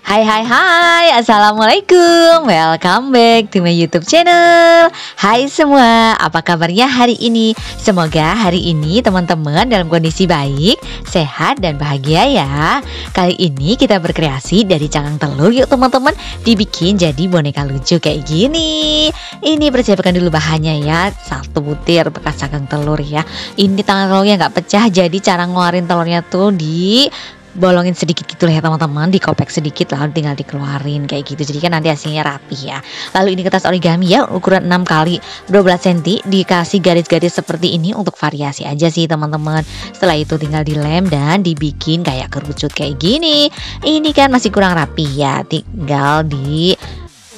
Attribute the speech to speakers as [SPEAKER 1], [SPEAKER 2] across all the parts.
[SPEAKER 1] Hai hai hai, Assalamualaikum. Welcome back to my YouTube channel. Hai semua, apa kabarnya hari ini? Semoga hari ini teman-teman dalam kondisi baik, sehat dan bahagia ya. Kali ini kita berkreasi dari cangkang telur yuk teman-teman. Dibikin jadi boneka lucu kayak gini. Ini persiapkan dulu bahannya ya. 1 butir bekas cangkang telur ya. Ini tangan telurnya nggak pecah, jadi cara ngeluarin telurnya tuh di bolongin sedikit gitu lah ya teman-teman, dikopek sedikit lalu tinggal dikeluarin kayak gitu, jadi kan nanti hasilnya rapi ya. Lalu ini kertas origami ya, ukuran 6 kali 12 cm, dikasih garis-garis seperti ini untuk variasi aja sih teman-teman. Setelah itu tinggal dilem dan dibikin kayak kerucut kayak gini. Ini kan masih kurang rapi ya, tinggal di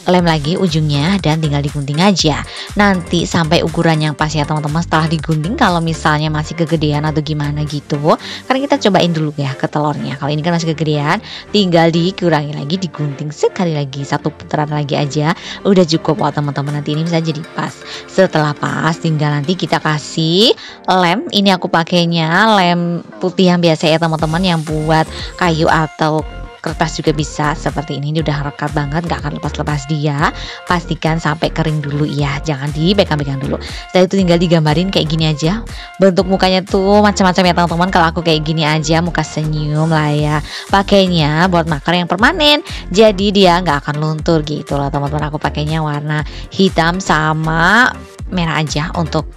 [SPEAKER 1] lem lagi ujungnya dan tinggal digunting aja. Nanti sampai ukuran yang pas ya teman-teman. Setelah digunting, kalau misalnya masih kegedean atau gimana gitu, karena kita cobain dulu ya ke telurnya. Kalau ini kan masih kegedean, tinggal dikurangi lagi, digunting sekali lagi, 1 putaran lagi aja udah cukup kok teman-teman. Nanti ini bisa jadi pas. Setelah pas, tinggal nanti kita kasih lem. Ini aku pakainya lem putih yang biasa ya teman-teman, yang buat kayu atau kertas juga bisa seperti ini udah rekat banget, gak akan lepas-lepas dia. Pastikan sampai kering dulu ya, jangan dipegang-pegang dulu. Setelah itu tinggal digambarin kayak gini aja. Bentuk mukanya tuh macam-macam ya teman-teman. Kalau aku kayak gini aja, muka senyum lah ya. Pakainya buat marker yang permanen, jadi dia nggak akan luntur gitu loh teman-teman. Aku pakainya warna hitam sama merah aja untuk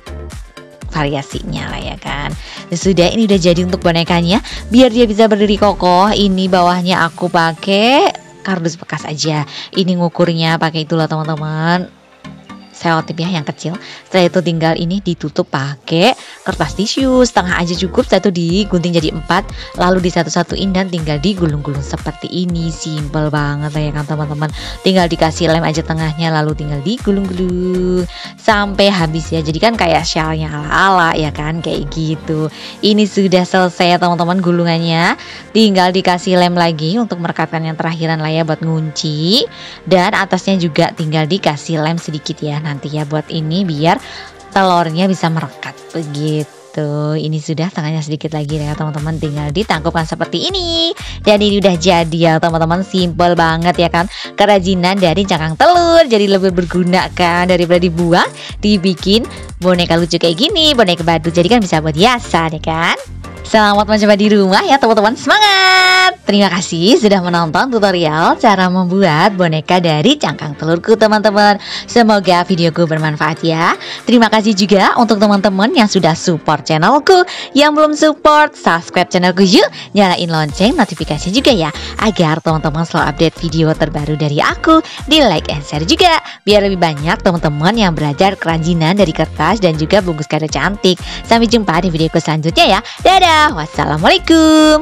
[SPEAKER 1] variasinya lah ya kan. Sudah, ini udah jadi untuk bonekanya. Biar dia bisa berdiri kokoh, ini bawahnya aku pakai kardus bekas aja. Ini ngukurnya pakai itulah teman-teman, selotip ya yang kecil. Setelah itu tinggal ini ditutup pakai kertas tisu setengah aja cukup. Setelah itu digunting jadi 4, lalu disatu-satuin dan tinggal digulung-gulung seperti ini. Simple banget ya kan teman-teman. Tinggal dikasih lem aja tengahnya, lalu tinggal digulung-gulung sampai habis ya. Jadi kan kayak shellnya ala-ala ya kan, kayak gitu. Ini sudah selesai ya teman-teman gulungannya. Tinggal dikasih lem lagi untuk merekatkan yang terakhiran lah ya buat ngunci. Dan atasnya juga tinggal dikasih lem sedikit ya nanti ya buat ini biar telurnya bisa merekat begitu. Ini sudah tengahnya sedikit lagi ya teman-teman, tinggal ditangkupkan seperti ini. Dan ini udah jadi ya teman-teman, simple banget ya kan. Kerajinan dari cangkang telur jadi lebih berguna kan, daripada dibuang, dibikin boneka lucu kayak gini, boneka badut, jadi kan bisa buat hiasan ya kan. Selamat mencoba di rumah ya teman-teman, semangat! Terima kasih sudah menonton tutorial cara membuat boneka dari cangkang telurku teman-teman. Semoga videoku bermanfaat ya. Terima kasih juga untuk teman-teman yang sudah support channelku. Yang belum support, subscribe channelku yuk. Nyalain lonceng notifikasi juga ya, agar teman-teman selalu update video terbaru dari aku. Di like and share juga, biar lebih banyak teman-teman yang belajar kerajinan dari kertas dan juga bungkus kado cantik. Sampai jumpa di videoku selanjutnya ya. Dadah! Wassalamualaikum.